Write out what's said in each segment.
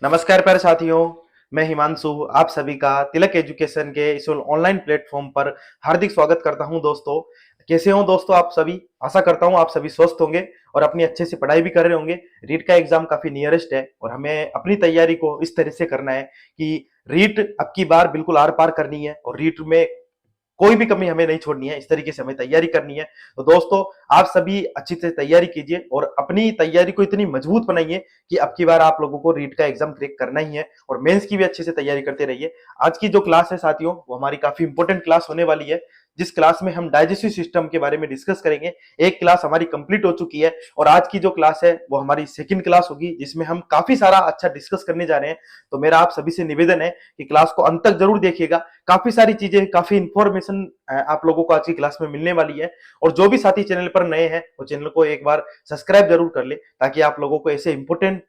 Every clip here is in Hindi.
नमस्कार प्यारे साथियों। मैं हिमांशु आप सभी का तिलक एजुकेशन के इस ऑनलाइन प्लेटफॉर्म पर हार्दिक स्वागत करता हूं। दोस्तों, कैसे हो दोस्तों आप सभी? आशा करता हूं आप सभी स्वस्थ होंगे और अपनी अच्छे से पढ़ाई भी कर रहे होंगे। रीट का एग्जाम काफी नियरेस्ट है और हमें अपनी तैयारी को इस तरह से करना है कि रीट अब की बार बिल्कुल आर पार करनी है और रीट में कोई भी कमी हमें नहीं छोड़नी है। इस तरीके से हमें तैयारी करनी है। तो दोस्तों, आप सभी अच्छी से तैयारी कीजिए और अपनी तैयारी को इतनी मजबूत बनाइए कि अब की बार आप लोगों को रीट का एग्जाम क्रैक करना ही है और मेंस की भी अच्छे से तैयारी करते रहिए। आज की जो क्लास है साथियों, वो हमारी काफी इंपॉर्टेंट क्लास होने वाली है, जिस क्लास में हम डाइजेस्टिव सिस्टम के बारे में डिस्कस करेंगे। एक क्लास हमारी कंप्लीट हो चुकी है और आज की जो क्लास है वो हमारी सेकंड क्लास होगी, जिसमें हम काफी सारा अच्छा डिस्कस करने जा रहे हैं। तो मेरा आप सभी से निवेदन है कि क्लास को अंत तक जरूर देखिएगा। काफी सारी चीजें, काफी इंफॉर्मेशन आप लोगों को आज की क्लास में मिलने वाली है। और जो भी साथी चैनल पर नए हैं वो चैनल को एक बार सब्सक्राइब जरूर कर ले, ताकि आप लोगों को ऐसे इंपॉर्टेंट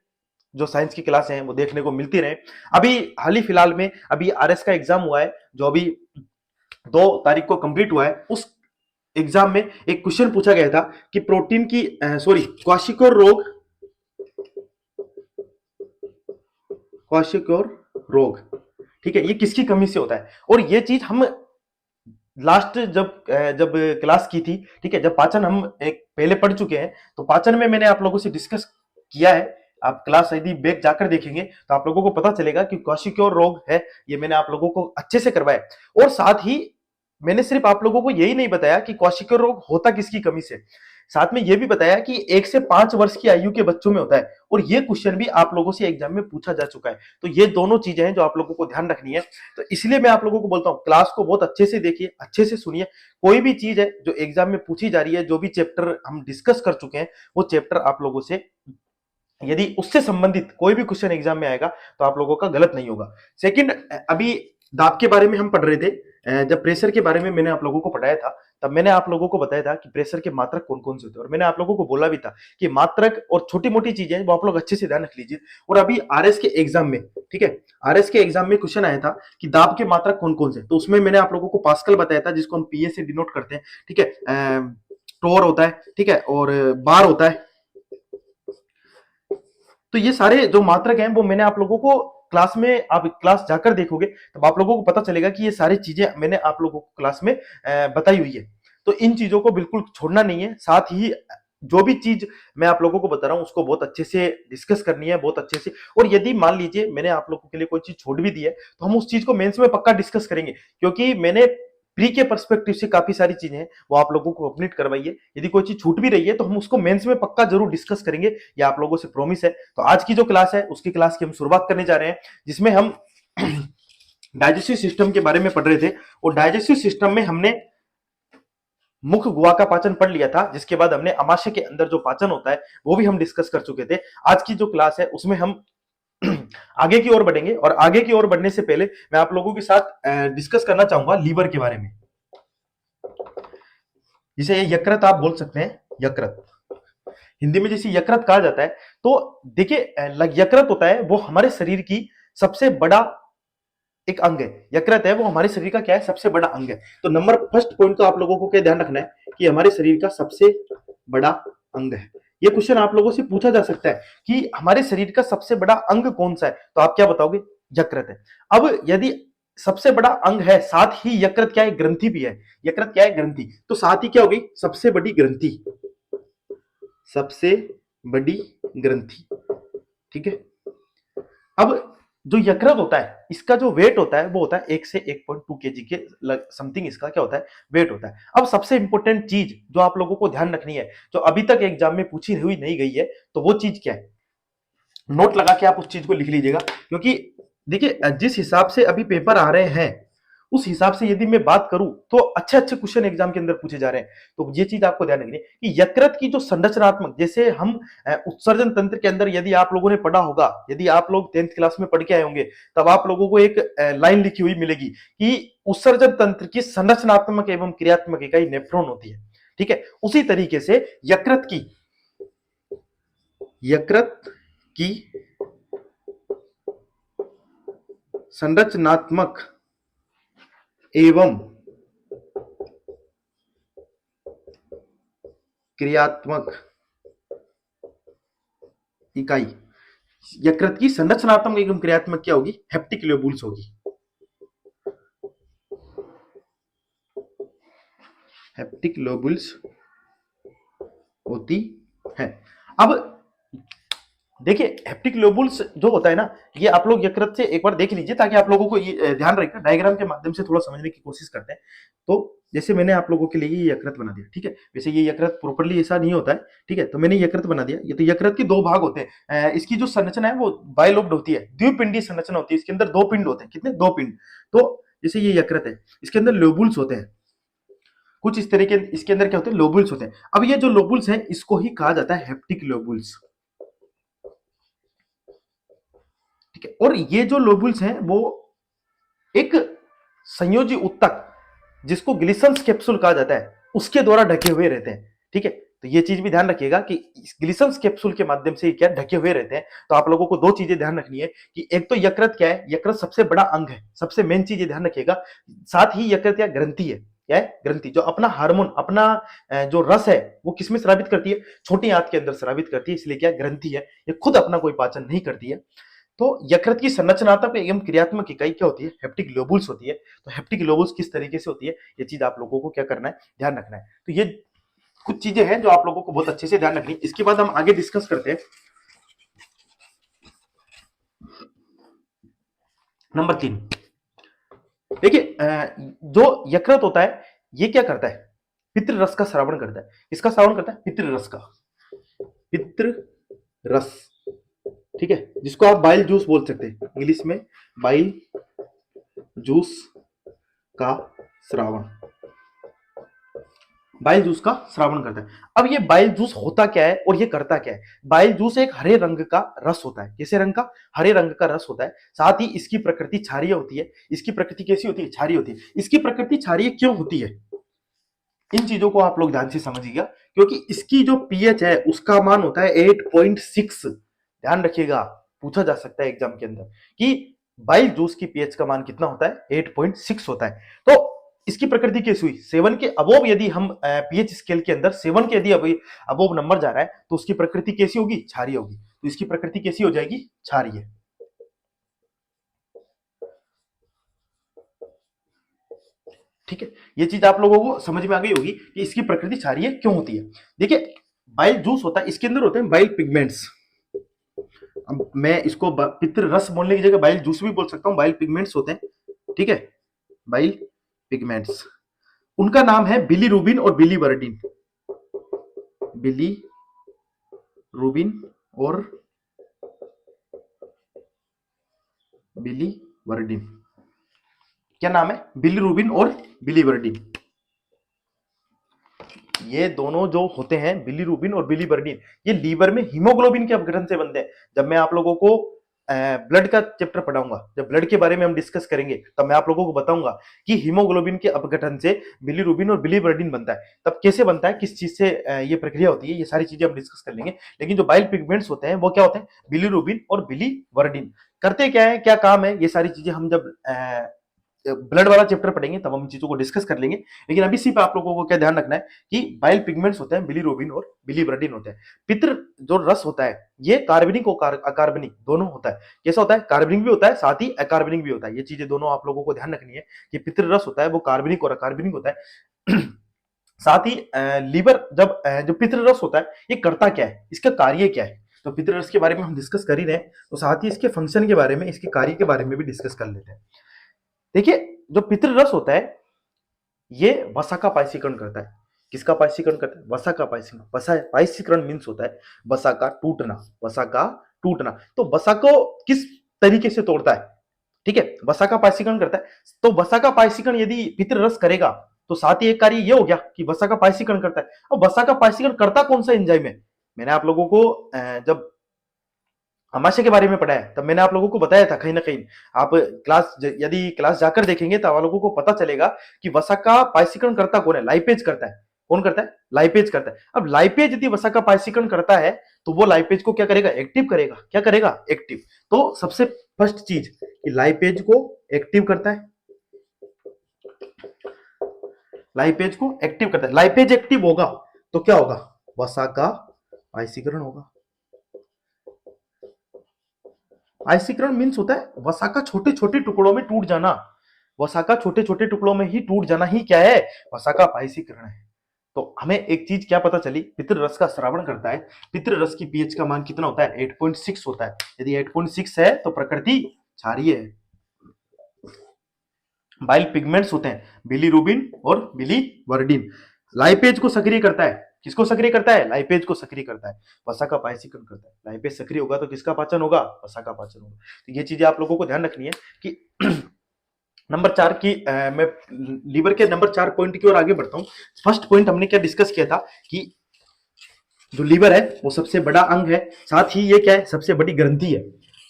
जो साइंस की क्लास हैं वो देखने को मिलती रहे। अभी हाल ही फिलहाल में अभी आरएस का एग्जाम हुआ है, जो अभी 2 तारीख को कंप्लीट हुआ है। उस एग्जाम में एक क्वेश्चन पूछा गया था कि प्रोटीन की सॉरी क्वाशिकोर रोग, क्वाशिकोर रोग, ठीक है, ये किसकी कमी से होता है? और ये चीज हम लास्ट जब क्लास की थी, ठीक है, जब पाचन हम एक पहले पढ़ चुके हैं, तो पाचन में मैंने आप लोगों से डिस्कस किया है। आप क्लास यदि बैक जाकर देखेंगे तो आप लोगों को पता चलेगा कि क्वाशिक्योर रोग है, ये मैंने आप लोगों को अच्छे से करवाया। और साथ ही मैंने सिर्फ आप लोगों को यही नहीं बताया कि क्वाशिक्योर रोग होता किसकी कमी से, साथ में यह भी बताया कि 1 से 5 वर्ष की आयु के बच्चों में होता है। और ये क्वेश्चन भी आप लोगों से एग्जाम में पूछा जा चुका है। तो ये दोनों चीजें हैं जो आप लोगों को ध्यान रखनी है। तो इसलिए मैं आप लोगों को बोलता हूं, क्लास को बहुत अच्छे से देखिए, अच्छे से सुनिए। कोई भी चीज है जो एग्जाम में पूछी जा रही है, जो भी चैप्टर हम डिस्कस कर चुके हैं, वो चैप्टर आप लोगों से, यदि उससे संबंधित कोई भी क्वेश्चन एग्जाम में आएगा तो आप लोगों का गलत नहीं होगा। सेकंड, अभी दाब के बारे में हम पढ़ रहे थे। जब प्रेशर के बारे में मैंने आप लोगों को पढ़ाया था, तब मैंने आप लोगों को बताया था कि प्रेशर के मात्रक कौन कौन से होते हैं, और मैंने आप लोगों को बोला भी था कि मात्रक और छोटी मोटी चीजें वो आप लोग अच्छे से ध्यान रख लीजिए। और अभी आरएस के एग्जाम में, ठीक है, आरएस के एग्जाम में क्वेश्चन आया था कि दाब के मात्रक कौन कौन से, तो उसमें मैंने आप लोगों को पास्कल बताया था, जिसको हम पीए से डिनोट करते हैं, ठीक है। टोर होता है, ठीक है, और बार होता है। तो ये सारे जो मात्रक हैं वो मैंने आप लोगों को क्लास में, आप क्लास जाकर देखोगे तब आप लोगों को पता चलेगा कि ये सारी चीजें मैंने आप लोगों को क्लास में बताई हुई है। तो इन चीजों को बिल्कुल छोड़ना नहीं है। साथ ही जो भी चीज मैं आप लोगों को बता रहा हूं उसको बहुत अच्छे से डिस्कस करनी है, बहुत अच्छे से। और यदि मान लीजिए मैंने आप लोगों के लिए कोई चीज छोड़ भी दी है, तो हम उस चीज को मेंस में पक्का डिस्कस करेंगे, क्योंकि मैंने प्री के पर्सपेक्टिव से काफी सारी चीजें हैं वो आप लोगों को कंप्लीट करवाई है। यदि कोई चीज छूट भी रही है तो हम उसको मेंस में पक्का जरूर डिस्कस करेंगे, ये आप लोगों से प्रॉमिस है। तो आज की जो क्लास है उसकी क्लास की हम शुरुआत करने जा रहे हैं, जिसमें हम डाइजेस्टिव सिस्टम के बारे में पढ़ रहे थे। और डाइजेस्टिव सिस्टम में हमने मुख गुहा का पाचन पढ़ लिया था, जिसके बाद हमने अमाशय के अंदर जो पाचन होता है वो भी हम डिस्कस कर चुके थे। आज की जो क्लास है उसमें हम आगे की ओर बढ़ेंगे, और आगे की ओर बढ़ने से पहले मैं आप लोगों के साथ डिस्कस करना चाहूंगा लीवर के बारे में, जिसे ये यकृत आप बोल सकते हैं, यकृत, हिंदी में जिसे यकृत कहा जाता है। तो देखिए, यकृत होता है वो हमारे शरीर की सबसे बड़ा एक अंग है। यकृत है वो हमारे शरीर का क्या है, सबसे बड़ा अंग है। तो नंबर फर्स्ट पॉइंट तो आप लोगों को क्या ध्यान रखना है कि हमारे शरीर का सबसे बड़ा अंग है। ये क्वेश्चन आप लोगों से पूछा जा सकता है कि हमारे शरीर का सबसे बड़ा अंग कौन सा है, तो आप क्या बताओगे? यकृत है। अब यदि सबसे बड़ा अंग है, साथ ही यकृत क्या है, ग्रंथि भी है। यकृत क्या है, ग्रंथि, तो साथ ही क्या होगी, सबसे बड़ी ग्रंथि, सबसे बड़ी ग्रंथि, ठीक है। अब जो यकृत होता है इसका जो वेट होता है वो होता है 1 से 1.2 kg के समथिंग, इसका क्या होता है, वेट होता है। अब सबसे इंपॉर्टेंट चीज जो आप लोगों को ध्यान रखनी है, जो अभी तक एग्जाम में पूछी हुई नहीं गई है, तो वो चीज क्या है, नोट लगा के आप उस चीज को लिख लीजिएगा। क्योंकि देखिए, जिस हिसाब से अभी पेपर आ रहे हैं उस हिसाब से यदि मैं बात करूं तो अच्छे अच्छे क्वेश्चन एग्जाम के अंदर पूछे जा रहे हैं। तो ये चीज आपको ध्यान रखनी है कि यकृत की जो संरचनात्मक, जैसे हम उत्सर्जन तंत्र के अंदर, यदि आप लोगों ने पढ़ा होगा, यदि आप लोग 10th क्लास में पढ़ के आए होंगे, तब आप लोगों को एक लाइन लिखी हुई मिलेगी कि उत्सर्जन तंत्र की संरचनात्मक एवं क्रियात्मक इकाई नेफ्रॉन होती है, ठीक है। उसी तरीके से यकृत की संरचनात्मक एवं क्रियात्मक इकाई यकृत की संरचनात्मक एवं क्रियात्मक क्या होगी? हेप्टिक लोब्यूल्स होगी। हेप्टिक लोब्यूल्स होती है। अब देखिए हेप्टिक लोब्यूल्स जो होता है ना, ये आप लोग यकृत से एक बार देख लीजिए ताकि आप लोगों को ये ध्यान रहेगा, डायग्राम के माध्यम से थोड़ा समझने की कोशिश करते हैं। तो जैसे मैंने आप लोगों के लिए ये यकृत बना दिया, ठीक है। वैसे ये यकृत प्रॉपर्ली ऐसा नहीं होता है, ठीक है। तो मैंने यकृत बना दिया। ये तो यकृत के दो भाग होते हैं। इसकी जो संरचना है वो बाइलोब्ड होती है, द्विपिंडी संरचना होती है। इसके अंदर दो पिंड होते हैं। कितने? दो पिंड। तो जैसे ये यकृत है, इसके अंदर लोब्यूल्स होते हैं कुछ इस तरीके। इसके अंदर क्या होते हैं? लोब्यूल्स होते हैं। अब ये जो लोब्यूल्स है इसको ही कहा जाता है हेप्टिक लोब्यूल्स, ठीक है। और ये जो लोब्यूल्स हैं वो एक संयोजी उत्तक जिसको ग्लिसन्स कैप्सूल कहा जाता है उसके द्वारा ढके हुए रहते हैं, ठीक है। तो ये चीज भी ध्यान रखिएगा कि ग्लिसन्स कैप्सूल के माध्यम से क्या ढके हुए रहते हैं। तो आप लोगों को दो चीजें ध्यान रखनी है कि एक तो यकृत क्या है, यकृत सबसे बड़ा अंग है, सबसे मेन चीज ये ध्यान रखिएगा। साथ ही यकृत क्या ग्रंथि है, क्या है? ग्रंथि, जो अपना हार्मोन, अपना जो रस है वो किसमें स्रावित करती है? छोटी आंत के अंदर स्रावित करती है, इसलिए क्या ग्रंथि है। ये खुद अपना कोई पाचन नहीं करती है। तो यकृत की संरचनात्मक एवं क्रियात्मक इकाई क्या होती है? हेप्टिक लोब्यूल्स होती है। तो हेप्टिक लोब्यूल्स किस तरीके से होती है, ये चीज आप लोगों को क्या करना है, ध्यान रखना है। तो ये कुछ चीजें हैं जो आप लोगों को बहुत अच्छे से ध्यान रखनी है। इसके बाद हम आगे डिस्कस करते हैं नंबर 3। देखिए जो यकृत होता है ये क्या करता है? पितृ रस का श्रावण करता है। इसका श्रावण करता है पितृ रस का, पितृ रस, ठीक है, जिसको आप बाइल जूस बोल सकते हैं इंग्लिश में, बाइल जूस का श्रावण, बाइल जूस का श्रावण करता है। अब ये बाइल जूस होता क्या है और ये करता क्या है? बाइल जूस एक हरे रंग का रस होता है। कैसे रंग का? हरे रंग का रस होता है। साथ ही इसकी प्रकृति क्षारीय होती है। इसकी प्रकृति कैसी होती है? क्षारीय होती है। इसकी प्रकृति क्षारीय क्यों होती है? इन चीजों को आप लोग ध्यान से समझिएगा, क्योंकि इसकी जो पीएच है उसका मान होता है 8.6। ध्यान रखिएगा, पूछा जा सकता है एग्जाम के अंदर कि बाइल जूस की पीएच का मान कितना होता है? 8.6 होता है। तो इसकी प्रकृति कैसी हुई? 7 के अबोव यदि हम पीएच स्केल के अंदर 7 के यदि अभी अबोव नंबर जा रहा है तो उसकी प्रकृति कैसी होगी? क्षारीय होगी। तो इसकी प्रकृति कैसी हो जाएगी? क्षारीय। ठीक है, ये चीज आप लोगों को समझ में आ गई होगी कि इसकी प्रकृति क्षारीय क्यों होती है। देखिए बाइल जूस होता है, इसके अंदर होते हैं बाइल पिगमेंट्स। अब मैं इसको पितृ रस बोलने की जगह बाइल जूस भी बोल सकता हूं। बाइल पिगमेंट्स होते हैं, ठीक है, बाइल पिगमेंट्स। उनका नाम है बिलीरुबिन और बिलीवर्डिन। बिलीरुबिन और बिलीवर्डिन, क्या नाम है? बिलीरुबिन और बिलीवर्डिन। ये दोनों जो होते हैं बिलीरुबिन और बिलीवर्डिन, ये लीवर में हीमोग्लोबिन के अपघटन से बनते हैं। जब मैं आप लोगों को ब्लड का चैप्टर पढ़ाऊंगा, जब ब्लड के बारे में हम डिस्कस करेंगे, तब मैं आप लोगों को बताऊंगा कि हीमोग्लोबिन के अपघटन से बिलीरुबिन और बिलीवर्डिन बनता है। तब कैसे बनता है, किस चीज से ये प्रक्रिया होती है, ये सारी चीजें हम डिस्कस कर लेंगे। लेकिन जो बाइल पिगमेंट्स होते हैं वो क्या होते हैं? बिलीरुबिन और बिलीवर्डिन। करते क्या है, क्या काम है, ये सारी चीजें हम जब ब्लड वाला चैप्टर पढ़ेंगे तब हम चीजों को डिस्कस कर लेंगे। लेकिन अभी सिर्फ आप लोगों को क्या ध्यान रखना है कि बाइल पिगमेंट्स होते हैं बिलीरुबिन और बिलीवर्डिन होते हैं। पितृ जो रस होता है ये कार्बनिक और अकार्बनिक दोनों होता है। कैसा होता है? कार्बनिक भी होता है, साथ ही अकार्बनिक भी होता है। ये चीजें दोनों आप लोगों को ध्यान रखनी है कि पितृ रस होता है वो कार्बनिक और अकार्बनिक होता है। साथ ही लीवर जब जो पितृ रस होता है ये करता क्या है, इसका कार्य क्या है? तो पितृ रस के बारे में हम डिस्कस कर ही रहे हैं, तो साथ ही इसके फंक्शन के बारे में, इसके कार्य के बारे में भी डिस्कस कर लेते हैं। देखिए जो पितृ रस होता है ये वसा का पायसीकरण करता है। किसका पायसीकरण करता है? वसा का पायसीकरण। वसा पायसीकरण मीन्स होता है वसा का टूटना, वसा का टूटना। तो वसा को किस तरीके से तोड़ता है? ठीक है, वसा का पायसीकरण करता है। तो वसा का पायसीकरण यदि पितृ रस करेगा तो साथ ही एक कार्य ये हो गया कि वसा का पायसीकरण करता है। अब वसा का पायसीकरण करता कौन सा एंजाइम है? मैंने आप लोगों को जब अमाशय के बारे में पढ़ा है तब मैंने आप लोगों को बताया था, कहीं ना कहीं आप यदि क्लास जाकर देखेंगे तो आप लोगों को पता चलेगा कि वसा का पायसीकरण करता कौन है? लाइपेज करता है। कौन करता है? लाइपेज करता है। अब लाइपेज यदि वसा का पायसीकरण करता है तो वो लाइपेज को क्या करेगा? एक्टिव करेगा। क्या करेगा? एक्टिव। तो सबसे फर्स्ट चीज कि लाइपेज को एक्टिव करता है, लाइपेज को एक्टिव करता है। लाइपेज एक्टिव होगा तो क्या होगा? वसा का पायसीकरण होगा। आयसीकरण मीन्स होता है वसा का छोटे छोटे टुकड़ों में टूट जाना। वसा का छोटे छोटे टुकड़ों में ही टूट जाना ही क्या है, वसा का आयसीकरण है। तो हमें एक चीज क्या पता चली, पितृ रस का श्रावण करता है, पितृ रस की पीएच का मान कितना होता है, 8.6 होता है। यदि 8.6 है तो प्रकृति क्षारीय है। बाइल पिगमेंट्स होते हैं बिलीरुबिन और बिलीवर्डिन। लाइपेज को सक्रिय करता है, किसको सक्रिय करता है, लाइपेज को सक्रिय करता है, वसा का पाचीकरण करता है। लाइपेज सक्रिय होगा तो किसका पाचन होगा, वसा का पाचन होगा। तो ये चीजें आप लोगों को ध्यान रखनी है कि नंबर 4 की मैं लीवर के नंबर 4 पॉइंट की ओर आगे बढ़ता हूं। फर्स्ट पॉइंट हमने क्या डिस्कस किया था कि जो लीवर है वो सबसे बड़ा अंग है, साथ ही ये क्या है, सबसे बड़ी ग्रंथि है।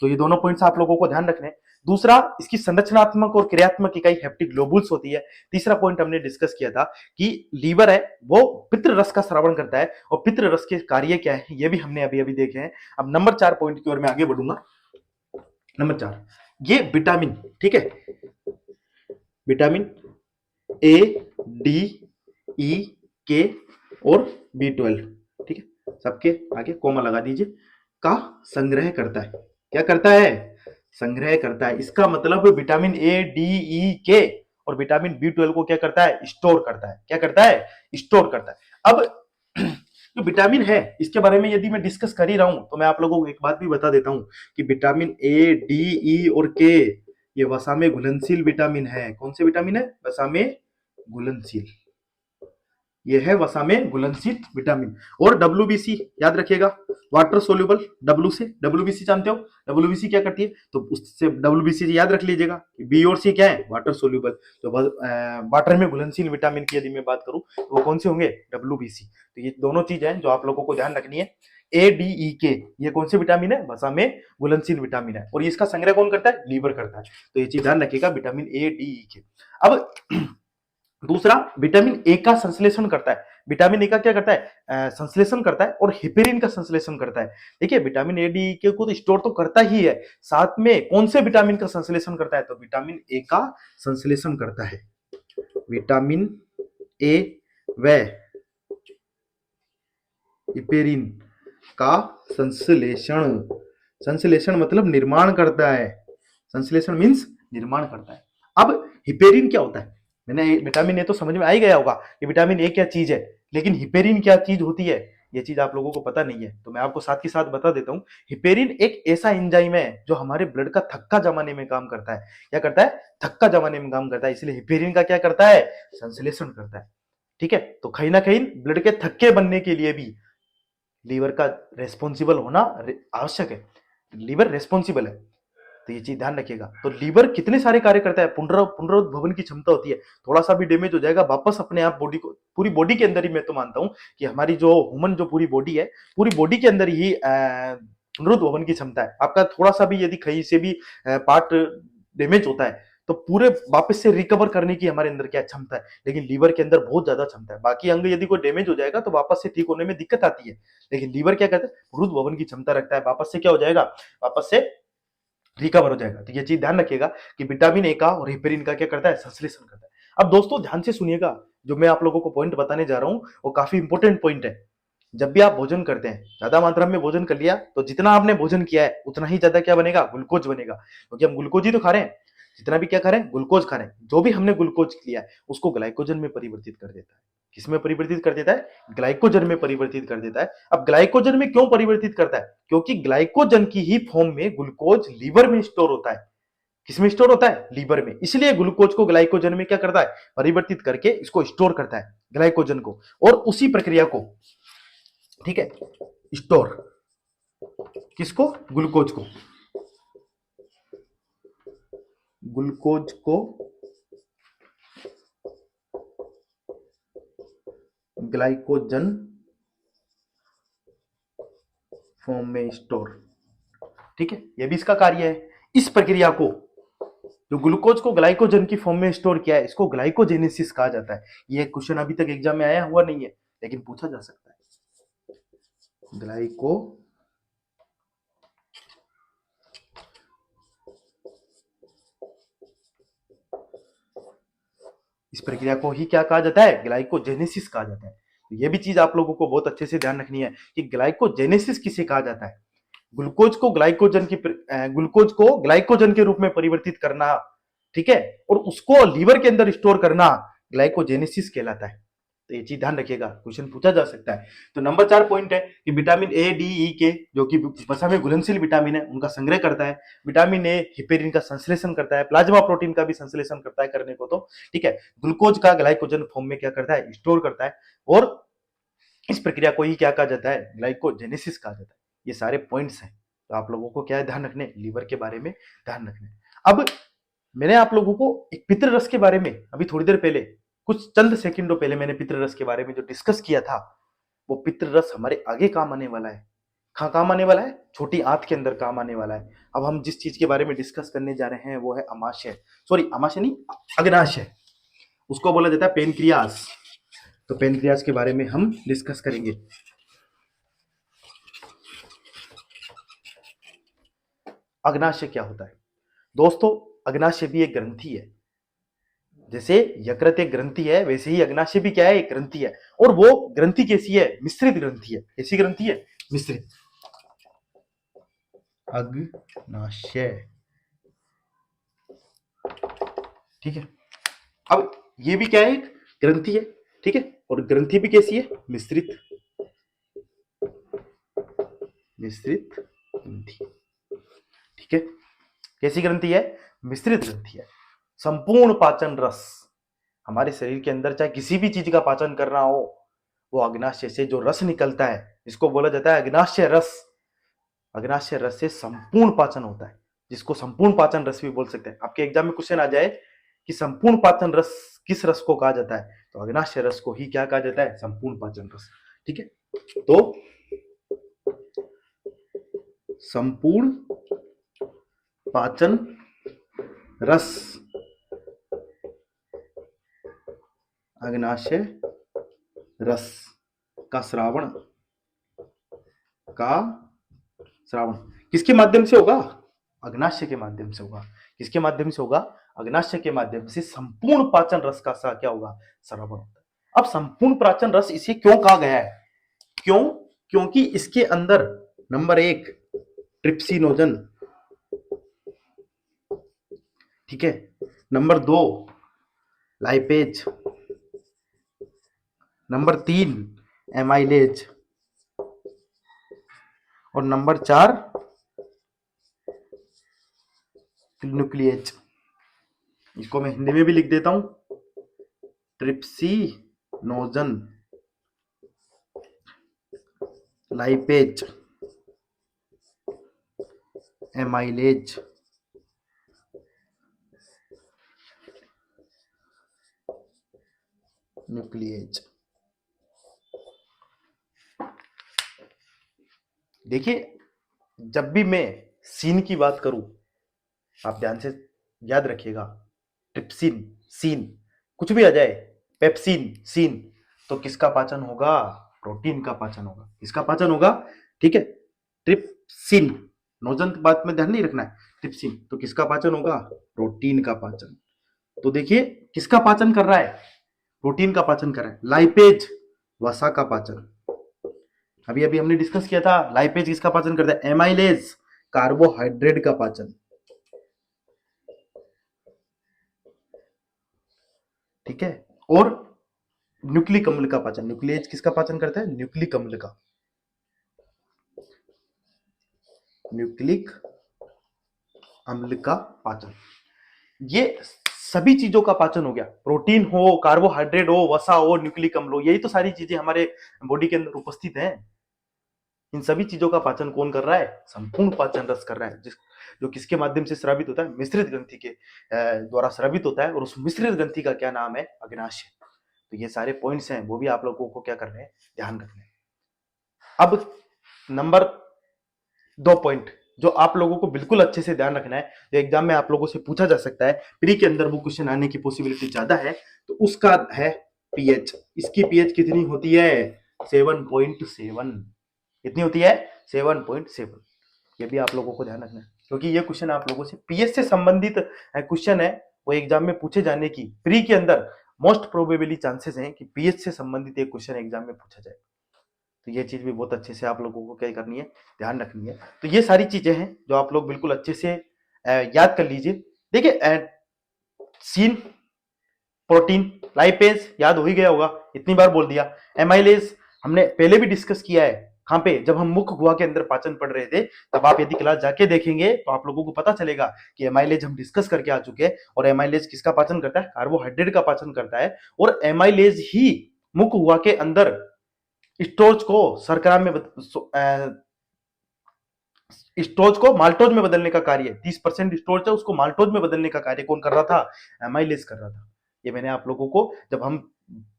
तो ये दोनों पॉइंट्स आप लोगों को ध्यान रखने हैं। दूसरा, इसकी संरचनात्मक और क्रियात्मक इकाई हेप्टिक ग्लोबुल्स होती है। तीसरा पॉइंट हमने डिस्कस किया था कि लीवर है वो पितृ रस का स्रावण करता है, और पितृ रस के कार्य क्या है ये भी हमने अभी अभी देखे हैं। अब नंबर 4 पॉइंट की ओर मैं आगे बढ़ूंगा। नंबर 4, ये विटामिन, ठीक है, विटामिन ए, डी, ई, के और B12, ठीक है, सबके आगे कोमा लगा दीजिए, का संग्रह करता है। क्या करता है, संग्रह करता है। इसका मतलब विटामिन ए, डी, ई, के और विटामिन B12 को क्या करता है, स्टोर करता है। क्या करता है, स्टोर करता है। अब जो विटामिन है इसके बारे में यदि मैं डिस्कस कर ही रहा हूं तो मैं आप लोगों को एक बात भी बता देता हूं कि विटामिन ए, डी, ई और के ये वसा में घुलनशील विटामिन है। कौन से विटामिन है, वसा में घुलनशील, ये है वसा में घुलनशील विटामिन। और WBC याद रखिएगा, वाटर सोल्यूबल, W से, WBC जानते हो, WBC क्या करती है, तो उससे WBC से याद रख लीजिएगा। B और C क्या है, वाटर सोल्यूबल। तो वाटर में घुलनशील विटामिन की यदि मैं बात करूं तो वो कौन से होंगे, WBC। तो ये दोनों चीज है जो आप लोगों को ध्यान रखनी है। ADEK ये कौन से विटामिन है, वसा में घुलनशील विटामिन है, और इसका संग्रह कौन करता है, लीवर करता है। तो ये चीज ध्यान रखिएगा, विटामिन ADEK। अब दूसरा, विटामिन ए का संश्लेषण करता है। विटामिन ए का क्या करता है, संश्लेषण करता है, और हिपेरिन का संश्लेषण करता है। देखिए विटामिन ए, डी के को तो स्टोर तो करता ही है, साथ में कौन से विटामिन का संश्लेषण करता है, तो विटामिन ए का संश्लेषण करता है। विटामिन ए व हिपेरिन का संश्लेषण, संश्लेषण मतलब निर्माण करता है। संश्लेषण मीन्स निर्माण करता है। अब हिपेरिन क्या होता है, मैंने विटामिन ए तो समझ में आ ही गया होगा कि विटामिन ए क्या चीज है, लेकिन हिपेरिन क्या चीज होती है ये चीज आप लोगों को पता नहीं है, तो मैं आपको साथ के साथ बता देता हूं। हिपेरिन एक ऐसा एंजाइम है जो हमारे ब्लड का थक्का जमाने में काम करता है। क्या करता है, थक्का जमाने में काम करता है, इसलिए हिपेरिन का क्या करता है, संश्लेषण करता है। ठीक है, तो कहीं ना कहीं ब्लड के थक्के बनने के लिए भी लीवर का रेस्पॉन्सिबल होना आवश्यक है। लीवर रेस्पॉन्सिबल है, तो ये चीज ध्यान रखिएगा। तो लीवर कितने सारे कार्य करता है, पुनरुद्भवन की क्षमता होती है। थोड़ा सा भी डैमेज हो जाएगा वापस अपने आप बॉडी को, पूरी बॉडी के अंदर ही मैं तो मानता हूं कि हमारी जो ह्यूमन जो पूरी बॉडी है, पूरी बॉडी के अंदर ही पुनरुद्भवन की क्षमता है। आपका थोड़ा सा भी यदि कहीं से भी पार्ट डैमेज होता है तो पूरे वापस से रिकवर करने की हमारे अंदर क्या क्षमता है, लेकिन लीवर के अंदर बहुत ज्यादा क्षमता है। बाकी अंग यदि कोई डैमेज हो जाएगा तो वापस से ठीक होने में दिक्कत आती है, लेकिन लीवर क्या कहता है, पुनरुद्भवन की क्षमता रखता है, वापस से क्या हो जाएगा, वापस से रिकवर हो जाएगा। तो ये चीज ध्यान रखिएगा कि विटामिन ए का और हिपेरिन का क्या करता है, संश्लेषण करता है। अब दोस्तों ध्यान से सुनिएगा, जो मैं आप लोगों को पॉइंट बताने जा रहा हूं वो काफी इंपॉर्टेंट पॉइंट है। जब भी आप भोजन करते हैं, ज्यादा मात्रा में भोजन कर लिया तो जितना आपने भोजन किया है उतना ही ज्यादा क्या बनेगा, ग्लूकोज बनेगा, क्योंकि हम ग्लूकोज ही तो खा रहे हैं। जितना भी क्या खा रहे हैं, ग्लूकोज खा रहे हैं। जो भी हमने ग्लूकोज लिया है उसको ग्लाइकोजन में परिवर्तित कर देता है। किसमें परिवर्तित कर देता है, ग्लाइकोजन में परिवर्तित कर देता है। अब ग्लाइकोजन में क्यों परिवर्तित करता है, क्योंकि ग्लाइकोजन की ही फॉर्म में ग्लूकोज लीवर में स्टोर होता है। किसमें स्टोर होता है, लीवर में, इसलिए ग्लूकोज को ग्लाइकोजन में क्या करता है, परिवर्तित करके इसको स्टोर करता है, ग्लाइकोजन को। और उसी प्रक्रिया को, ठीक है, स्टोर किसको, ग्लूकोज को, ग्लूकोज को ग्लाइकोजन फॉर्म में स्टोर, ठीक है, यह भी इसका कार्य है। इस प्रक्रिया को, जो ग्लूकोज को ग्लाइकोजन की फॉर्म में स्टोर किया है, इसको ग्लाइकोजेनेसिस कहा जाता है। यह क्वेश्चन अभी तक एग्जाम में आया हुआ नहीं है, लेकिन पूछा जा सकता है। ग्लाइको इस प्रक्रिया को ही क्या कहा जाता है, ग्लाइकोजेनेसिस कहा जाता है। तो यह भी चीज आप लोगों को बहुत अच्छे से ध्यान रखनी है कि ग्लाइकोजेनेसिस किसे कहा जाता है। ग्लूकोज को ग्लाइकोजन के रूप में परिवर्तित करना, ठीक है, और उसको लीवर के अंदर स्टोर करना ग्लाइकोजेनेसिस कहलाता है। तो ये चीज ध्यान रखिएगा, क्वेश्चन पूछा जा सकता है। तो नंबर 4 पॉइंट है कि विटामिन ए, डी, ई के जो कि वसा में घुलनशील विटामिन है उनका संग्रह करता है। विटामिन ए हिपेरिन का संश्लेषण करता है, प्लाज्मा प्रोटीन का भी संश्लेषण करता है करने को, तो ठीक है, ग्लूकोज का ग्लाइकोजन फॉर्म में क्या करता है, स्टोर करता है, और इस प्रक्रिया को ही क्या कहा जाता है, ग्लाइकोजेनेसिस कहा जाता है। ये सारे पॉइंट्स हैं, तो आप लोगों को क्या ध्यान रखने, लीवर के बारे में ध्यान रखने। अब मैंने आप लोगों को एक पितृ रस के बारे में अभी थोड़ी देर पहले, कुछ चंद सेकंडों पहले मैंने पितृ रस के बारे में जो डिस्कस किया था, वो पितृ रस हमारे आगे काम आने वाला है। कहाँ काम आने वाला है, छोटी आंत के अंदर काम आने वाला है। अब हम जिस चीज के बारे में डिस्कस करने जा रहे हैं वो है अमाशय, सॉरी अमाशय नहीं, अग्नाशय, उसको बोला जाता है पेनक्रियास। तो पेनक्रियास के बारे में हम डिस्कस करेंगे। अग्नाशय क्या होता है दोस्तों? अग्नाशय भी एक ग्रंथि है। जैसे यकृत एक ग्रंथि है, वैसे ही अग्नाशय भी क्या है, एक ग्रंथि है। और वो ग्रंथि कैसी है, मिश्रित ग्रंथि है। कैसी ग्रंथि है, मिश्रित। अग्नाशय, ठीक है। अब ये भी क्या है, एक ग्रंथि है, ठीक है, और ग्रंथि भी कैसी है, मिश्रित, मिश्रित ग्रंथि, ठीक है। कैसी ग्रंथि है, मिश्रित ग्रंथि है। संपूर्ण पाचन रस हमारे शरीर के अंदर, चाहे किसी भी चीज का पाचन करना हो, वो अग्नाशय से जो रस निकलता है, इसको बोला जाता है अग्नाशय रस। अग्नाशय रस से संपूर्ण पाचन होता है, जिसको संपूर्ण पाचन रस भी बोल सकते हैं। आपके एग्जाम में क्वेश्चन आ जाए कि संपूर्ण पाचन रस किस रस को कहा जाता है, तो अग्नाशय रस को ही क्या कहा जाता है, संपूर्ण पाचन रस, ठीक है। तो संपूर्ण पाचन रस अग्नाशय रस का श्रावण किसके माध्यम से होगा, अग्नाशय के माध्यम से होगा। किसके माध्यम से होगा, अग्नाशय के माध्यम से संपूर्ण पाचन रस का क्या होगा, श्रावण होता है। अब संपूर्ण पाचन रस इसे क्यों कहा गया है, क्यों, क्योंकि इसके अंदर नंबर 1 ट्रिप्सिनोजन, ठीक है, नंबर 2 लाइपेज, नंबर 3 एमाइलेज, और नंबर 4 न्यूक्लिएज। इसको मैं हिंदी में भी लिख देता हूं, ट्रिप्सिनोजन, लाइपेज, एमाइलेज, न्यूक्लिएज। देखिए, जब भी मैं सीन की बात करूं, आप ध्यान से याद रखिएगा, ट्रिप्सिन, सीन, कुछ भी आ जाए, पेप्सिन, सीन, तो किसका पाचन होगा, प्रोटीन का पाचन होगा। किसका पाचन होगा, ठीक है, ट्रिप्सिन, नोजन बात में ध्यान नहीं रखना है, ट्रिप्सिन, तो किसका पाचन होगा, प्रोटीन का पाचन। तो देखिए किसका पाचन कर रहा है, प्रोटीन का पाचन कर रहा है। लाइपेज, वसा का पाचन, अभी अभी हमने डिस्कस किया था, लाइपेज किसका पाचन करता है, एमाइलेज, कार्बोहाइड्रेट का पाचन, ठीक है। और न्यूक्लिक अम्ल का पाचन, न्यूक्लियस किसका पाचन करता है, न्यूक्लिक अम्ल का, न्यूक्लिक अम्ल का पाचन। ये सभी चीजों का पाचन हो गया, प्रोटीन हो, कार्बोहाइड्रेट हो, वसा हो, न्यूक्लिक अम्ल हो, यही तो सारी चीजें हमारे बॉडी के अंदर उपस्थित हैं। इन सभी चीजों का पाचन कौन कर रहा है, संपूर्ण पाचन रस कर रहा है, जो किसके माध्यम से स्रावित होता है, मिश्रित ग्रंथि के द्वारा स्रावित होता है, और उस मिश्रित ग्रंथि का क्या नाम है, अग्नाशय। तो ये सारे पॉइंट्स हैं, वो भी आप लोगों को क्या करने हैं, ध्यान रखने हैं। अब नंबर 2 पॉइंट जो आप लोगों को बिल्कुल अच्छे से ध्यान रखना है, जो एग्जाम में आप लोगों से पूछा जा सकता है, प्री के अंदर वो क्वेश्चन आने की पॉसिबिलिटी ज्यादा है, तो उसका है पीएच। इसकी पीएच कितनी होती है, 7.7। कितनी होती है, 7.7। ये भी आप लोगों को ध्यान रखना है, क्योंकि ये क्वेश्चन आप लोगों से पीएच से संबंधित क्वेश्चन है, वो एग्जाम में पूछे जाने की प्री के अंदर मोस्ट प्रोबेबली चांसेस हैं कि पीएच से संबंधित एक क्वेश्चन एग्जाम में पूछा जाए। तो ये चीज भी बहुत अच्छे से आप लोगों को क्या करनी है, ध्यान रखनी है। तो ये सारी चीजें हैं जो आप लोग बिल्कुल अच्छे से याद कर लीजिए। देखिए सीन, प्रोटीन, लाइपेज याद हो ही गया होगा, इतनी बार बोल दिया। एमाइलेज हमने पहले भी डिस्कस किया है, कहां पे, जब हम मुख्य गुहा के अंदर पाचन पढ़ रहे थे, तब आप यदि क्लास जाके देखेंगे तो आप लोगों को पता चलेगा कि एमाइलेज हम डिस्कस करके आ चुके हैं। और एमाइलेज किसका पाचन करता है, कार्बोहाइड्रेट का पाचन करता है। और एमाइलेज ही मुख्य गुहा के अंदर स्टोर्च को शर्करा में स्टोर्च को माल्टोज में बदलने का कार्य, 30% स्टोर्च है उसको माल्टोज में बदलने का कार्य कौन कर रहा था, एमाइलेज कर रहा था। ये मैंने आप लोगों को, जब हम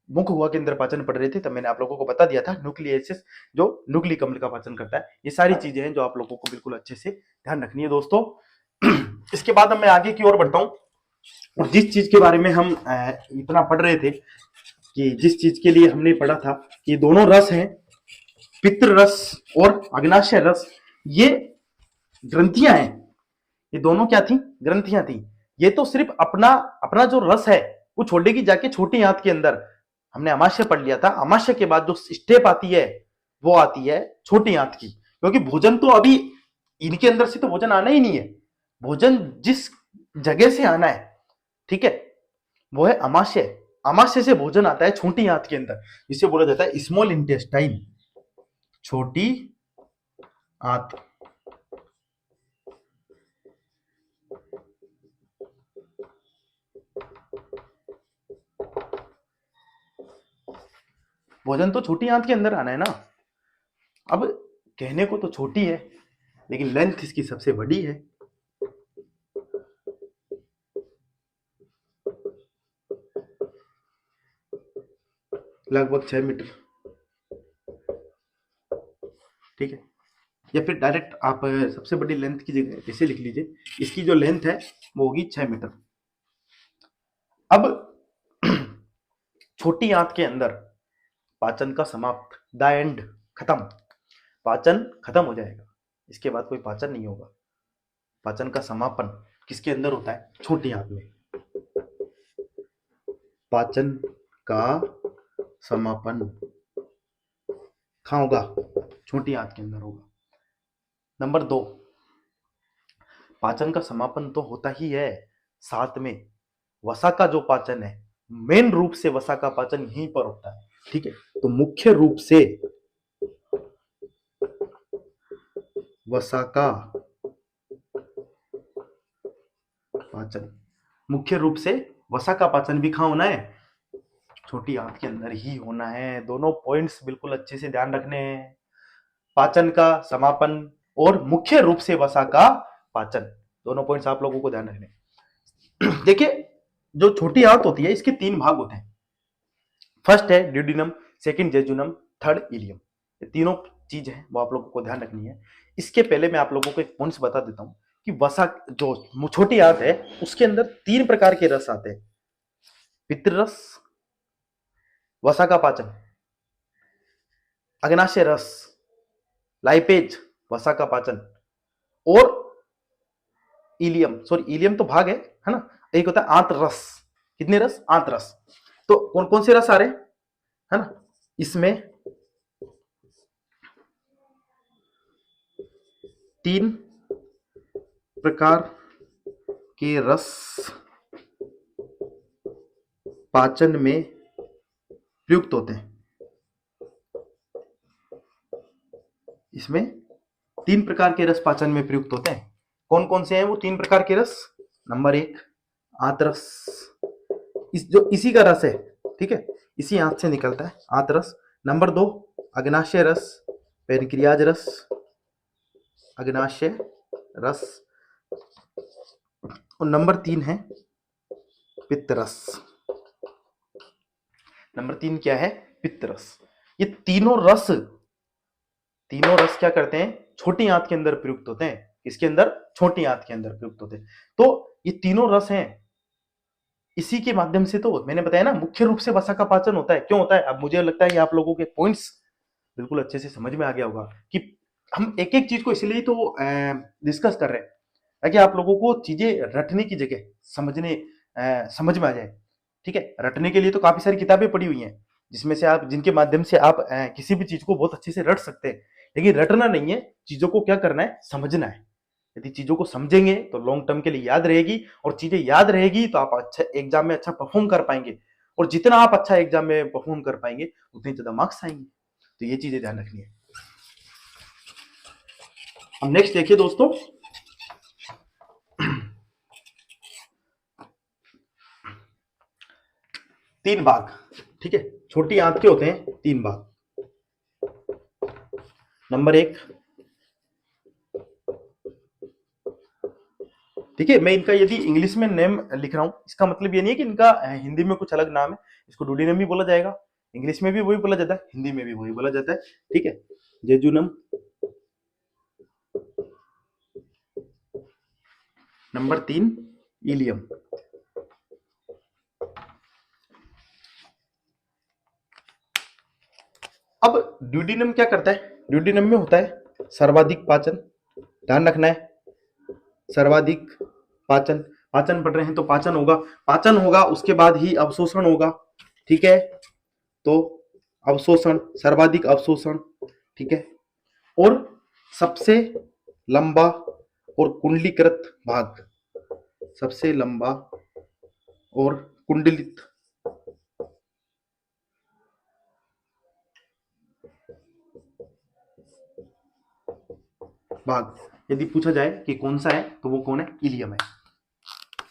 मुख्य गुहा के अंदर पाचन पढ़ रहे थे, तब मैंने आप लोगों को बता दिया था न्यूक्लियसिस जो न्यूक्लिक अम्ल का पाचन करता है। ये सारी चीजें हैं जो आप लोगों को बिल्कुल अच्छे से ध्यान रखनी है दोस्तों। इसके बाद अब मैं आगे की ओर बढ़ता हूं, और जिस चीज के बारे में हम इतना पढ़ रहे थे, कि जिस चीज के लिए हमने पढ़ा था कि दोनों रस हैं, पित्र रस और अग्नाशय रस, ये ग्रंथियां हैं। ये दोनों क्या थी, ग्रंथियां थी। ये तो सिर्फ अपना अपना जो रस है वो छोड़ेगी जाके छोटी आंत के अंदर। हमने अमाशय पढ़ लिया था, अमाशय के बाद जो स्टेप आती है वो आती है छोटी आंत की, क्योंकि भोजन तो अभी इनके अंदर से तो भोजन आना ही नहीं है। भोजन जिस जगह से आना है, ठीक है, वो है अमाशय। अमाशय से भोजन आता है छोटी आंत के अंदर, जिसे बोला जाता है स्मॉल इंटेस्टाइन, छोटी आंत। भोजन तो छोटी आंत के अंदर आना है ना। अब कहने को तो छोटी है, लेकिन लेंथ इसकी सबसे बड़ी है। लगभग 6 मीटर, ठीक है। या फिर डायरेक्ट आप सबसे बड़ी लेंथ की जगह कैसे लिख लीजिए, इसकी जो लेंथ है वो होगी 6 मीटर। अब छोटी आंत के अंदर पाचन का समाप्त, द एंड, खत्म, पाचन खत्म हो जाएगा, इसके बाद कोई पाचन नहीं होगा। पाचन का समापन किसके अंदर होता है, छोटी आंत में। पाचन का समापन कहां होगा, छोटी आंत के अंदर होगा। नंबर 2, पाचन का समापन तो होता ही है, साथ में वसा का जो पाचन है, मेन रूप से वसा का पाचन यहीं पर होता है, ठीक है। तो मुख्य रूप से वसा का पाचन, मुख्य रूप से वसा का पाचन भी कहां होना है, छोटी आंत के अंदर ही होना है। दोनों पॉइंट्स बिल्कुल अच्छे से ध्यान रखने हैं, पाचन का समापन और मुख्य रूप से वसा का पाचन, दोनों पॉइंट्स आप लोगों को ध्यान रखने। देखिए, जो छोटी आंत होती है इसके 3 भाग होते हैं। फर्स्ट है duodenum, second jejunum, third ileum. ये तीनों चीज है वो आप लोगों को ध्यान रखनी है। इसके पहले मैं आप लोगों को एक पॉइंट्स बता देता हूं कि वसा जो छोटी आंत है उसके अंदर 3 प्रकार के रस आते हैं, पित्र रस, वसा का पाचन, अग्नाशय रस, लाइपेज, वसा का पाचन, और इलियम, सॉरी इलियम तो भाग है ना, एक होता है आंत रस। कितने रस, आंत रस। तो कौन कौन से रस आ रहे हैं, है ना, इसमें 3 प्रकार के रस पाचन में प्रयुक्त होते हैं। इसमें 3 प्रकार के रस पाचन में प्रयुक्त होते हैं। कौन कौन से हैं वो 3 प्रकार के रस, नंबर 1 आंतरस, इसी का रस है, ठीक है, इसी आंत से निकलता है आंतरस। नंबर 2 अग्नाशय रस, पेनक्रियाज रस, अग्नाशय रस। और नंबर 3 है पित्तरस। नंबर 3 क्या है, पित्तरस। ये तीनों रस क्या करते हैं, छोटी आंत के अंदर प्रयुक्त होते हैं। इसके अंदर, छोटी आंत के अंदर प्रयुक्त होते हैं। तो ये तीनों रस हैं, इसी के माध्यम से तो मैंने बताया ना मुख्य रूप से वसा का पाचन होता है। क्यों होता है, अब मुझे लगता है कि आप लोगों के पॉइंट्स बिल्कुल अच्छे से समझ में आ गया होगा कि हम एक एक चीज को इसलिए तो डिस्कस कर रहे हैं ताकि आप लोगों को चीजें रटने की जगह समझ में आ जाए, ठीक है। रटने के लिए तो काफी सारी किताबें पढ़ी हुई हैं, जिसमें से आप जिनके माध्यम से आप किसी भी चीज को बहुत अच्छे से रट सकते हैं। लेकिन रटना नहीं है, चीजों को क्या करना है, समझना है। यदि चीजों को समझेंगे तो लॉन्ग टर्म के लिए याद रहेगी, और चीजें याद रहेगी तो आप अच्छा एग्जाम में अच्छा परफॉर्म कर पाएंगे, और जितना आप अच्छा एग्जाम में परफॉर्म कर पाएंगे उतने ज्यादा मार्क्स आएंगे। तो ये चीजें ध्यान रखनी है। अब नेक्स्ट देखिए दोस्तों, तीन भाग, ठीक है। छोटी आंत के होते हैं तीन भाग। नंबर एक, ठीक है, मैं इनका यदि इंग्लिश में नेम लिख रहा हूं, इसका मतलब ये नहीं है कि इनका हिंदी में कुछ अलग नाम है। इसको डूडीनम भी बोला जाएगा, इंग्लिश में भी वही बोला जाता है, हिंदी में भी वही बोला जाता है, ठीक है। जेजुनम। नंबर तीन, इलियम। अब ड्यूडिनम क्या करता है, ड्यूडिनम में होता है सर्वाधिक पाचन। ध्यान रखना है, सर्वाधिक पाचन। पाचन पढ़ रहे हैं तो पाचन होगा, पाचन होगा उसके बाद ही अवशोषण होगा, ठीक है। तो अवशोषण, सर्वाधिक अवशोषण, ठीक है। और सबसे लंबा और कुंडलीकृत भाग, सबसे लंबा और कुंडलित भाग यदि पूछा जाए कि कौन सा है तो वो कौन है, इलियम है।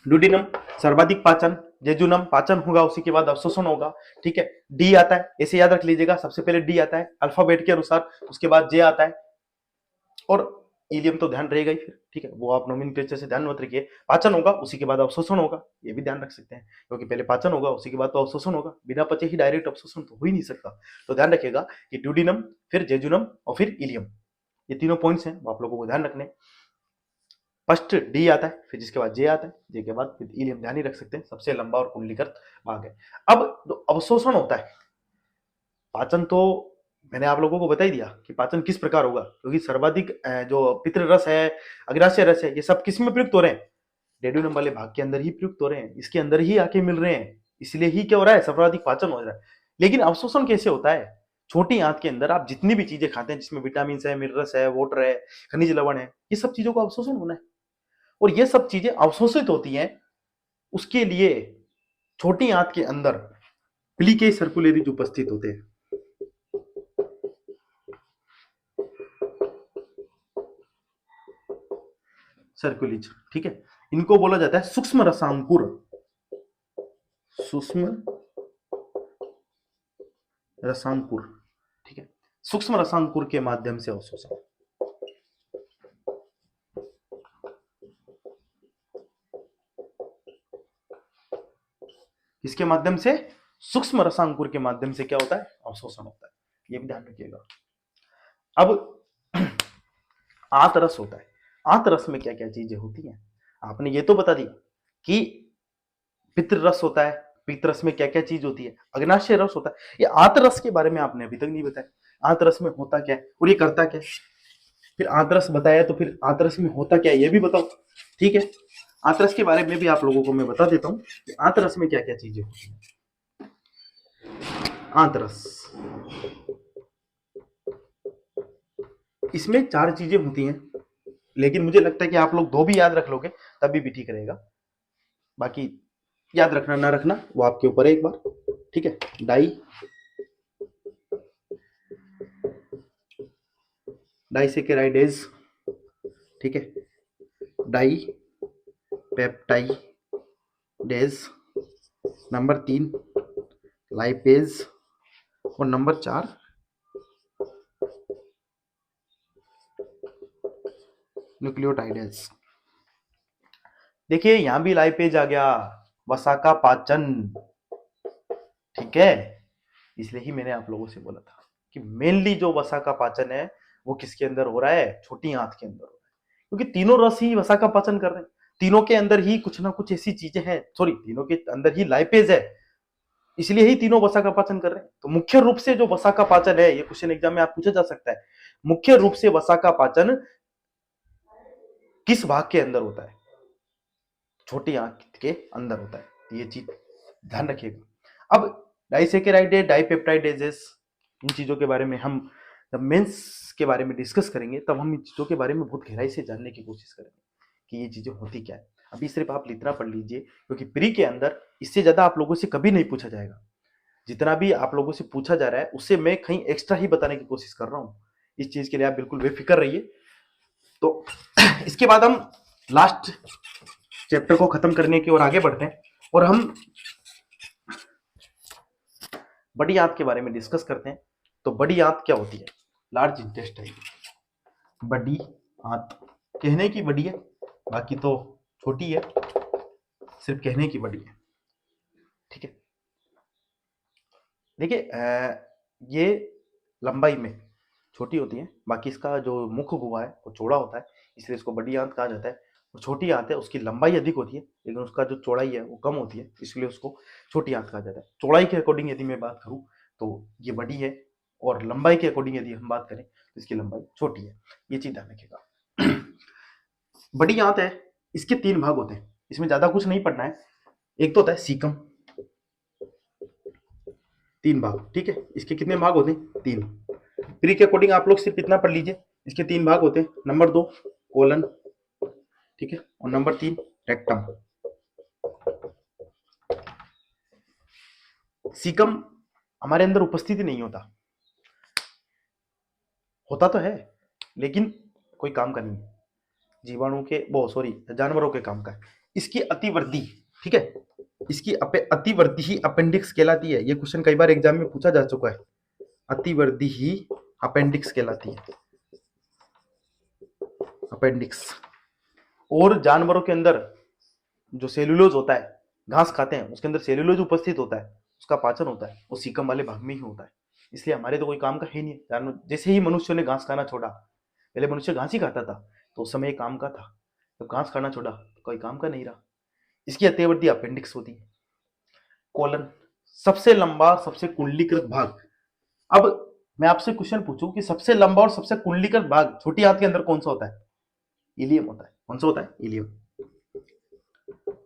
ड्यूडिनम सर्वाधिक पाचन, जेजुनम पाचन होगा उसी के बाद अवशोषण होगा, ठीक है। डी आता है, ऐसे याद रख लीजिएगा, सबसे पहले डी आता है अल्फाबेट के अनुसार, उसके बाद जे आता है, और इलियम तो ध्यान रहेगा ही फिर, ठीक है, वो आप नोमेनक्लेचर से ध्यान मत रखिए। पाचन होगा उसी के बाद अवशोषण होगा, ये भी ध्यान रख सकते हैं, क्योंकि पहले पाचन होगा उसी के बाद तो अवशोषण होगा, बिना पचे ही डायरेक्ट अवशोषण तो हो ही नहीं सकता। तो ध्यान रखिएगा कि ड्यूडिनम, फिर जेजुनम और फिर इलियम, ये तीनों पॉइंट्स हैं वो आप लोगों को ध्यान रखने। फर्स्ट डी आता है, फिर जिसके बाद जे आता है, जे के बाद फिर इलियम, ध्यान ही रख सकते हैं, सबसे लंबा और कुंडलीकृत भाग है। अब अवशोषण होता है, पाचन तो मैंने आप लोगों को बता ही दिया कि पाचन किस प्रकार होगा, क्योंकि सर्वाधिक जो पितृ रस है, अग्राशय रस है, ये सब किस में प्रयुक्त हो रहे हैं, डेड्यूनम वाले भाग के अंदर ही प्रयुक्त हो रहे हैं, इसके अंदर ही आके मिल रहे हैं, इसलिए ही क्या हो रहा है, सर्वाधिक पाचन हो रहा है। लेकिन अवशोषण कैसे होता है, छोटी आंत के अंदर आप जितनी भी चीजें खाते हैं जिसमें विटामिन है, मिनरल्स है, वाटर है, खनिज लवण है, ये सब चीजों का अवशोषण होना है, और ये सब चीजें अवशोषित होती हैं। उसके लिए छोटी आंत के अंदर पिली के सर्कुलेरिज उपस्थित होते हैं, सर्कुलेज, ठीक है। इनको बोला जाता है सूक्ष्म रसांकुर, सूक्ष्म रसांकुर, ठीक है। सूक्ष्म रसांकुर के माध्यम से अवशोषण, इसके माध्यम से, सूक्ष्म रसांकुर के माध्यम से क्या होता है, अवशोषण होता है, ये भी ध्यान रखिएगा। अब आंतरस होता है, आंतरस में क्या क्या चीजें होती हैं, आपने ये तो बता दिया कि पितृरस होता है, पितरस में क्या क्या चीज होती है, अग्नाशय रस होता है, ये आंतरस के बारे में आपने अभी तक नहीं बताया, आंतरस में होता क्या है और ये करता क्या है। फिर आंतरस बताया तो फिर आंतरस में होता क्या है ये भी बताओ, ठीक है। आंतरस के बारे में भी आप लोगों को मैं बता देता हूं कि आंतरस में क्या क्या चीजें होती हैं। आंतरस, इसमें चार चीजें होती हैं, लेकिन मुझे लगता है कि आप लोग दो भी याद रख लोगे तभी भी ठीक रहेगा, बाकी याद रखना ना रखना वो आपके ऊपर है एक बार, ठीक है। डाई, डाइसेकेराइडेज, ठीक है। डाई पेप्टाइडेज, नंबर तीन लाइपेज, और नंबर चार न्यूक्लियोटाइडेज। देखिए यहां भी लाइपेज आ गया, वसा का पाचन, ठीक है। इसलिए ही मैंने आप लोगों से बोला था कि मेनली जो वसा का पाचन है वो किसके अंदर हो रहा है, छोटी आंत के अंदर हो रहा है, क्योंकि तीनों रस ही वसा का पाचन कर रहे हैं, तीनों के अंदर ही कुछ ना कुछ ऐसी चीजें हैं, सॉरी तीनों के अंदर ही लाइपेज है, इसलिए ही तीनों वसा का पाचन कर रहे हैं। तो मुख्य रूप से जो वसा का पाचन है, ये क्वेश्चन एग्जाम में आप पूछा जा सकता है, मुख्य रूप से वसा का पाचन किस भाग के अंदर होता है, छोटी आंत के अंदर होता है, तो ये चीज ध्यान रखिएगा। अब डाइसेकेराइडेज, डाइपेप्टाइडेजेस, इन चीजों के बारे में हम जब मेंस के बारे में डिस्कस करेंगे तब हम इन चीजों के बारे में बहुत गहराई से जानने की कोशिश करेंगे कि ये चीजें होती क्या है। अभी सिर्फ आप लिटरा पढ़ लीजिए, क्योंकि प्री के अंदर इससे ज्यादा आप लोगों से कभी नहीं पूछा जाएगा। जितना भी आप लोगों से पूछा जा रहा है उससे मैं कहीं एक्स्ट्रा ही बताने की कोशिश कर रहा हूँ। इस चीज के लिए आप बिल्कुल बेफिक्र रहिए। तो इसके बाद हम लास्ट चैप्टर को खत्म करने की ओर आगे बढ़ते हैं और हम बड़ी आंत के बारे में डिस्कस करते हैं। तो बड़ी आंत क्या होती है? Large intestine. बड़ी आंत कहने की बड़ी है, बाकी तो छोटी है, सिर्फ कहने की बड़ी है। ठीक है, देखिए ये लंबाई में छोटी होती है, बाकी इसका जो मुख्य गुहा है वो चौड़ा होता है, इसलिए इसको बड़ी आंत कहा जाता है। और छोटी आंत है उसकी लंबाई अधिक होती है लेकिन उसका जो चौड़ाई है वो कम होती है, इसलिए उसको छोटी आंत कहा जाता है। चौड़ाई के अकॉर्डिंग यदि मैं बात करूं तो ये बड़ी है, और लंबाई के अकॉर्डिंग यदि हम बात करें तो इसकी लंबाई छोटी है। ये चीज ध्यान रखिएगा। बड़ी आंत है, इसके 3 भाग होते हैं, इसमें ज्यादा कुछ नहीं पढ़ना है। एक तो होता है सीकम, 3 भाग। ठीक है, इसके कितने भाग होते हैं? 3। प्री के अकॉर्डिंग आप लोग सिर्फ इतना पढ़ लीजिए, इसके 3 भाग होते हैं। नंबर 2 कोलन, ठीक है, और नंबर 3 रेक्टम। सीकम हमारे अंदर उपस्थिति नहीं होता, होता तो है लेकिन कोई काम का नहीं है, जीवाणु के वो सॉरी जानवरों के काम का है। इसकी अतिवृद्धि, ठीक है, इसकी अतिवृद्धि ही अपेंडिक्स कहलाती है। ये क्वेश्चन कई बार एग्जाम में पूछा जा चुका है। अतिवृद्धि ही अपेंडिक्स कहलाती है, अपेंडिक्स। और जानवरों के अंदर जो सेल्यूलोज होता है, घास खाते हैं उसके अंदर सेल्यूलोज उपस्थित होता है, उसका पाचन होता है वो सीकम वाले भाग में ही होता है। इसलिए हमारे तो कोई काम का है नहीं है। जानवर जैसे ही मनुष्य ने घास खाना छोड़ा, पहले मनुष्य घास ही खाता था तो उस समय काम का था, जब घास खाना छोड़ा तो कोई काम का नहीं रहा। इसकी अतिवृद्धि अपेंडिक्स होती है। कोलन सबसे लंबा, सबसे कुंडलीकृत भाग। अब मैं आपसे क्वेश्चन पूछूं कि सबसे लंबा और सबसे कुंडलीकृत भाग छोटी आंत के अंदर कौन सा होता है? इलियम होता है। कौन सा होता है? इलियम।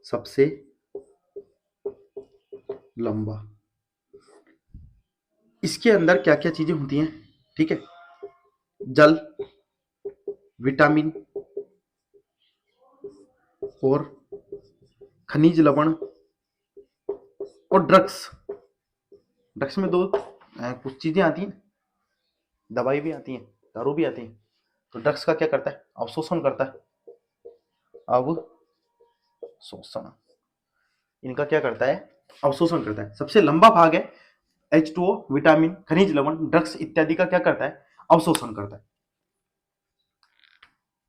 सबसे लंबा। इसके अंदर क्या क्या चीजें होती हैं? ठीक है, जल, विटामिन और खनिज लवण और ड्रग्स। ड्रग्स में दो कुछ चीजें आती हैं, दवाई भी आती है, दारू भी आती है। तो ड्रग्स का क्या करता है? अवशोषण करता है, अवशोषण। इनका क्या करता है? अवशोषण करता है। सबसे लंबा भाग है H2O, विटामिन, खनिज लवण, ड्रग्स इत्यादि का क्या करता है? अवशोषण करता है।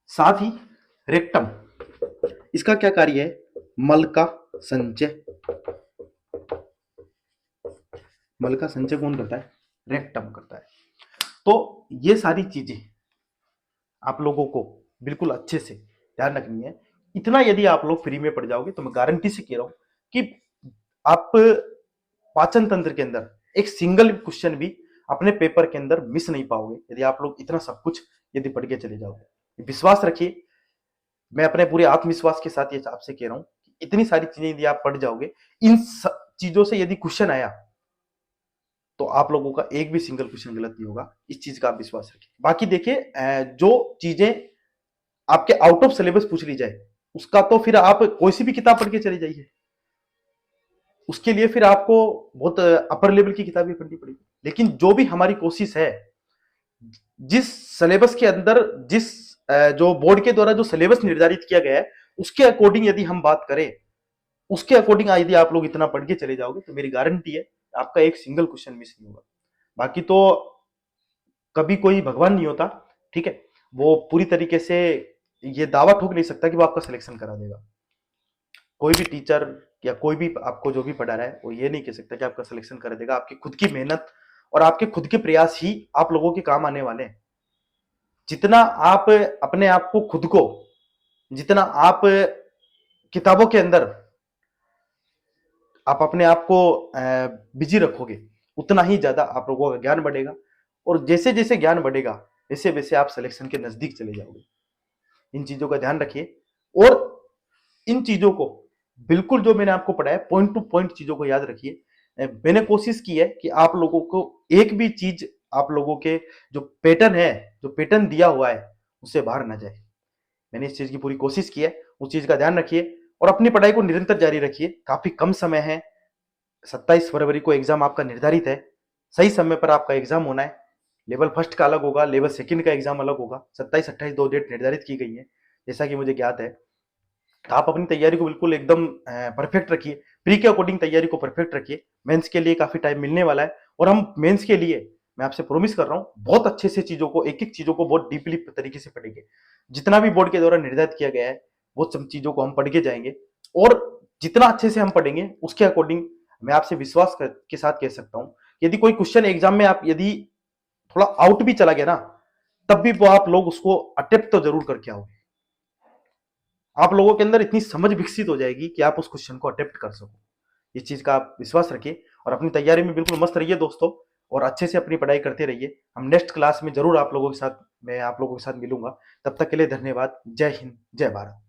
साथ ही रेक्टम, इसका क्या कार्य है? मल का संचय। मल का संचय कौन करता है? रेक्टम करता है। तो ये सारी चीजें आप लोगों को बिल्कुल अच्छे से ध्यान रखनी है। इतना यदि आप लोग फ्री में पढ़ जाओगे तो मैं गारंटी से कह रहा हूं कि आप पाचन तंत्र के अंदर एक सिंगल क्वेश्चन भी अपने पेपर के अंदर मिस नहीं पाओगे यदि आप लोग इतना सब कुछ यदि पढ़ के चले जाओगे। विश्वास रखिए, मैं अपने पूरे आत्मविश्वास के साथ ये आपसे कह रहा हूं कि इतनी सारी चीजें यदि आप पढ़ जाओगे, इन चीजों से यदि क्वेश्चन आया तो आप लोगों का एक भी सिंगल क्वेश्चन गलत नहीं होगा। इस चीज का आप विश्वास रखिए। बाकी देखिए, जो चीजें आपके आउट ऑफ सिलेबस पूछ ली जाए उसका तो फिर आप कोई सी भी किताब पढ़ के चले जाइए, उसके लिए फिर आपको बहुत अपर लेवल की किताबें पढ़नी पड़ेगी। लेकिन जो भी हमारी कोशिश है, जिस सिलेबस के अंदर, जिस जो बोर्ड के द्वारा जो सिलेबस निर्धारित किया गया है उसके अकॉर्डिंग यदि हम बात करें, उसके अकॉर्डिंग यदि आप लोग इतना पढ़ के चले जाओगे तो मेरी गारंटी है आपका एक सिंगल क्वेश्चन मिस नहीं होगा। बाकी तो कभी कोई भगवान नहीं होता, ठीक है, वो पूरी तरीके से ये दावा ठोक नहीं सकता कि वो आपका सिलेक्शन करा देगा। कोई भी टीचर या कोई भी आपको जो भी पढ़ा रहा है वो ये नहीं कह सकता कि आपका सिलेक्शन कर देगा। आपकी खुद की मेहनत और आपके खुद के प्रयास ही आप लोगों के काम आने वाले हैं। जितना आप अपने आप को खुद को, जितना आप किताबों के अंदर आप अपने आप को बिजी रखोगे उतना ही ज्यादा आप लोगों का ज्ञान बढ़ेगा। और जैसे जैसे ज्ञान बढ़ेगा वैसे वैसे आप सिलेक्शन के नजदीक चले जाओगे। इन चीजों का ध्यान रखिए और इन चीजों को बिल्कुल जो मैंने आपको पढ़ाया पॉइंट टू पॉइंट चीजों को याद रखिए। मैंने कोशिश की है कि आप लोगों को एक भी चीज, आप लोगों के जो पैटर्न है, जो पैटर्न दिया हुआ है, उससे बाहर ना जाए। मैंने इस चीज की पूरी कोशिश की है। उस चीज का ध्यान रखिए और अपनी पढ़ाई को निरंतर जारी रखिए। काफी कम समय है, 27 फरवरी को एग्जाम आपका निर्धारित है। सही समय पर आपका एग्जाम होना है। लेवल फर्स्ट का अलग होगा, लेवल सेकंड का एग्जाम अलग होगा। 27-28 दो डेट निर्धारित की गई है, जैसा कि मुझे ज्ञात है। तो आप अपनी तैयारी को बिल्कुल एकदम परफेक्ट रखिए। प्री के अकॉर्डिंग तैयारी को परफेक्ट रखिए। मेंस के लिए काफी टाइम मिलने वाला है और हम मेंस के लिए, मैं आपसे प्रॉमिस कर रहा हूं, बहुत अच्छे से चीजों को, एक एक चीजों को बहुत डीपली तरीके से पढ़ेंगे। जितना भी बोर्ड के द्वारा निर्धारित किया गया है वो सब चीजों को हम पढ़ के जाएंगे। और जितना अच्छे से हम पढ़ेंगे उसके अकॉर्डिंग मैं आपसे विश्वास के साथ कह सकता हूं, यदि कोई क्वेश्चन एग्जाम में आप यदि थोड़ा आउट भी चला गया ना, तब भी वो आप लोग उसको अटेम्प्ट तो जरूर करके आओगे। आप लोगों के अंदर इतनी समझ विकसित हो जाएगी कि आप उस क्वेश्चन को अटेम्प्ट कर सको। इस चीज का आप विश्वास रखिए और अपनी तैयारी में बिल्कुल मस्त रहिए दोस्तों, और अच्छे से अपनी पढ़ाई करते रहिए। हम नेक्स्ट क्लास में जरूर आप लोगों के साथ, मैं आप लोगों के साथ मिलूंगा। तब तक के लिए धन्यवाद। जय हिंद, जय भारत।